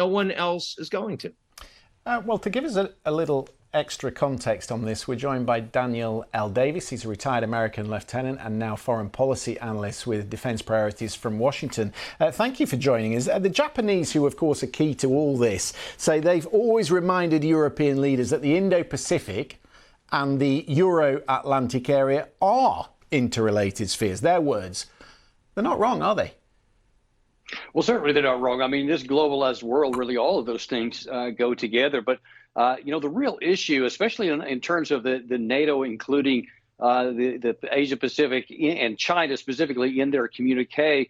no one else is going to. Well, to give us a little extra context on this, we're joined by Daniel L. Davis. He's a retired American lieutenant and now foreign policy analyst with Defence Priorities from Washington. Thank you for joining us. The Japanese, who of course are key to all this, say they've always reminded European leaders that the Indo-Pacific and the Euro-Atlantic area are interrelated spheres. Their words. They're not wrong, are they? Well, certainly they're not wrong. I mean, this globalized world, really all of those things go together. But, the real issue, especially in terms of the NATO, including the Asia Pacific and China specifically in their communique,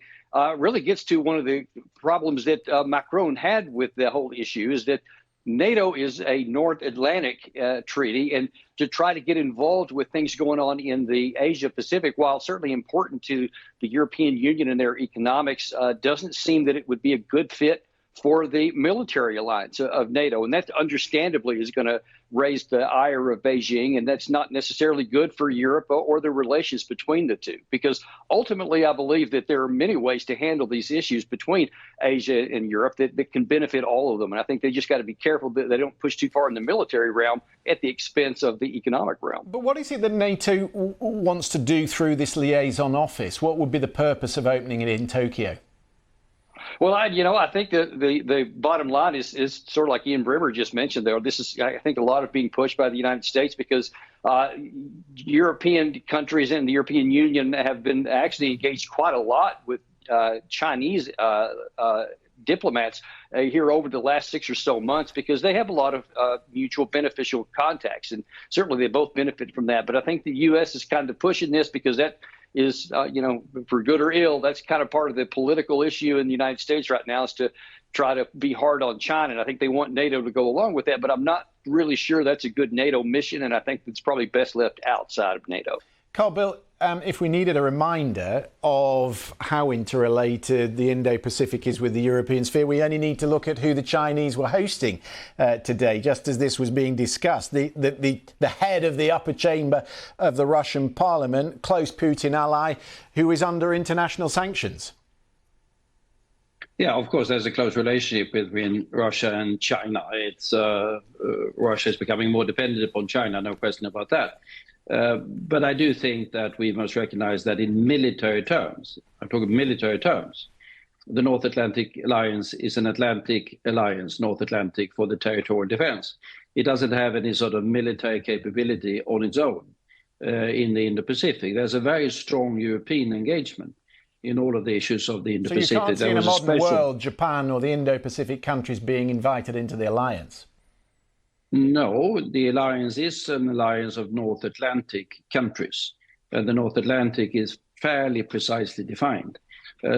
really gets to one of the problems that Macron had with the whole issue, is that NATO is a North Atlantic treaty, and to try to get involved with things going on in the Asia Pacific, while certainly important to the European Union and their economics, doesn't seem that it would be a good fit for the military alliance of NATO. And that understandably is going to raise the ire of Beijing, and that's not necessarily good for Europe or the relations between the two, because ultimately I believe that there are many ways to handle these issues between Asia and Europe that can benefit all of them. And I think they just got to be careful that they don't push too far in the military realm at the expense of the economic realm. But what is it that NATO wants to do through this liaison office? What would be the purpose of opening it in Tokyo? Well, I think the bottom line is sort of like Ian Brimmer just mentioned there. This is, I think, a lot of being pushed by the United States, because European countries and the European Union have been actually engaged quite a lot with Chinese diplomats here over the last 6 or so months, because they have a lot of mutual beneficial contacts, and certainly they both benefit from that. But I think the U.S. is kind of pushing this because that is, for good or ill, that's kind of part of the political issue in the United States right now, is to try to be hard on China. And I think they want NATO to go along with that, but I'm not really sure that's a good NATO mission, and I think it's probably best left outside of NATO. Carl Bill, if we needed a reminder of how interrelated the Indo-Pacific is with the European sphere, we only need to look at who the Chinese were hosting today, just as this was being discussed. The head of the upper chamber of the Russian parliament, close Putin ally, who is under international sanctions. Yeah, of course, there's a close relationship between Russia and China. It's Russia is becoming more dependent upon China, no question about that. But I do think that we must recognize that in military terms, I'm talking military terms, the North Atlantic Alliance is an Atlantic alliance, North Atlantic for the territorial defense. It doesn't have any sort of military capability on its own in the Indo-Pacific. There's a very strong European engagement in all of the issues of the Indo-Pacific. So you can't see in a modern world Japan or the Indo-Pacific countries being invited into the alliance? No, the alliance is an alliance of North Atlantic countries, and the North Atlantic is fairly precisely defined.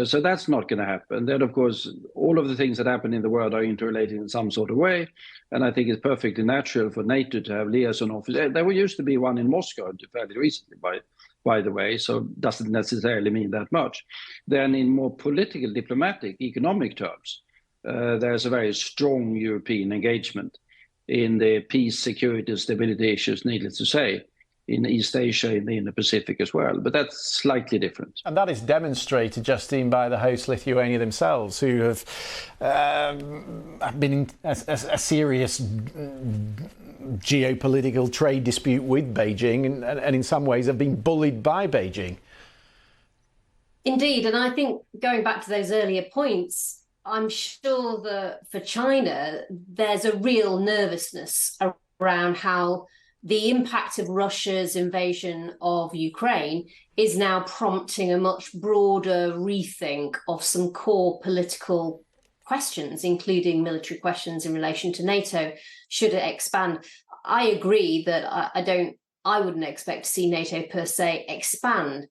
So that's not going to happen. Then, of course, all of the things that happen in the world are interrelated in some sort of way, and I think it's perfectly natural for NATO to have liaison office. There used to be one in Moscow fairly recently, by the way, so doesn't necessarily mean that much. Then in more political, diplomatic, economic terms, there's a very strong European engagement in the peace, security, and stability issues, needless to say, in East Asia, in the Indo-Pacific as well. But that's slightly different. And that is demonstrated, Justine, by the host Lithuania themselves, who have been in a serious geopolitical trade dispute with Beijing, and in some ways have been bullied by Beijing. Indeed, and I think going back to those earlier points, I'm sure that for China, there's a real nervousness around how the impact of Russia's invasion of Ukraine is now prompting a much broader rethink of some core political questions, including military questions in relation to NATO. Should it expand? I agree that I wouldn't expect to see NATO per se expand,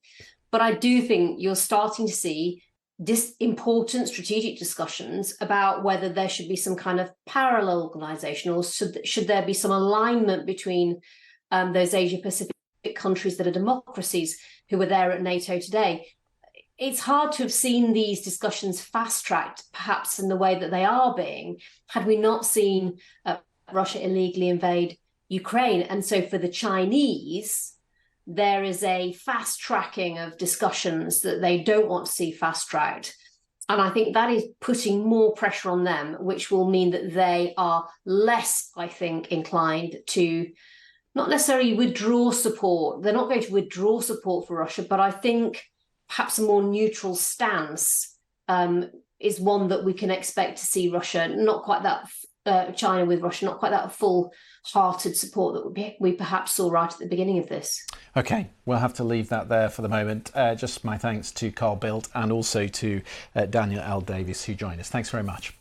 but I do think you're starting to see important strategic discussions about whether there should be some kind of parallel organisation, or should there be some alignment between those Asia-Pacific countries that are democracies who are there at NATO today. It's hard to have seen these discussions fast-tracked, perhaps in the way that they are being, had we not seen Russia illegally invade Ukraine. And so for the Chinese, there is a fast tracking of discussions that they don't want to see fast tracked. And I think that is putting more pressure on them, which will mean that they are less, I think, inclined to not necessarily withdraw support. They're not going to withdraw support for Russia, but I think perhaps a more neutral stance is one that we can expect to see Russia, not quite that China with Russia, not quite that full-hearted support that we perhaps saw right at the beginning of this. OK, we'll have to leave that there for the moment. Just my thanks to Carl Bildt and also to Daniel L. Davies, who joined us. Thanks very much.